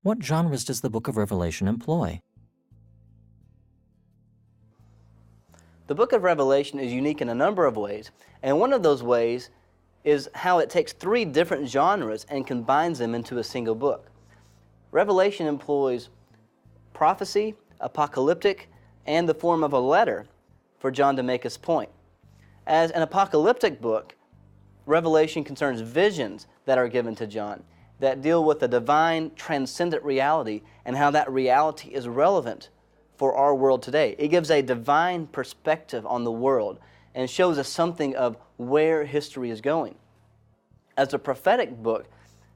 What genres does the book of Revelation employ? The book of Revelation is unique in a number of ways, and one of those ways is how it takes three different genres and combines them into a single book. Revelation employs prophecy, apocalyptic, and the form of a letter for John to make his point. As an apocalyptic book, Revelation concerns visions that are given to John that deal with the divine transcendent reality and how that reality is relevant for our world today. It gives a divine perspective on the world and shows us something of where history is going. As a prophetic book,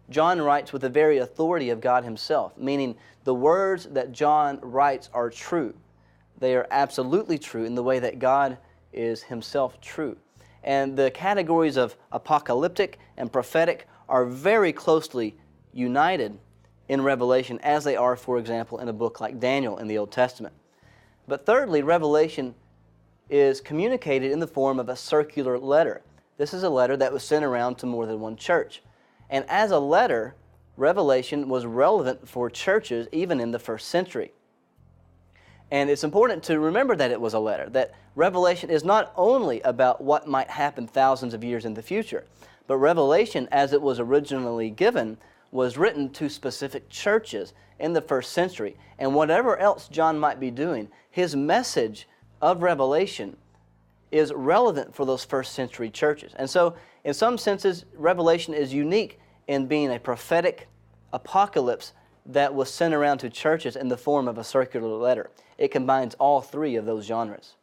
John writes with the very authority of God himself, meaning the words that John writes are true. They are absolutely true in the way that God is himself true. And the categories of apocalyptic and prophetic are very closely united in Revelation as they are, for example, in a book like Daniel in the Old Testament. But thirdly, Revelation is communicated in the form of a circular letter. This is a letter that was sent around to more than one church. And as a letter, Revelation was relevant for churches even in the first century. And it's important to remember that it was a letter, that Revelation is not only about what might happen thousands of years in the future, but Revelation, as it was originally given, was written to specific churches in the first century. And whatever else John might be doing, his message of Revelation is relevant for those first century churches. And so, in some senses, Revelation is unique in being a prophetic apocalypse that was sent around to churches in the form of a circular letter. It combines all three of those genres.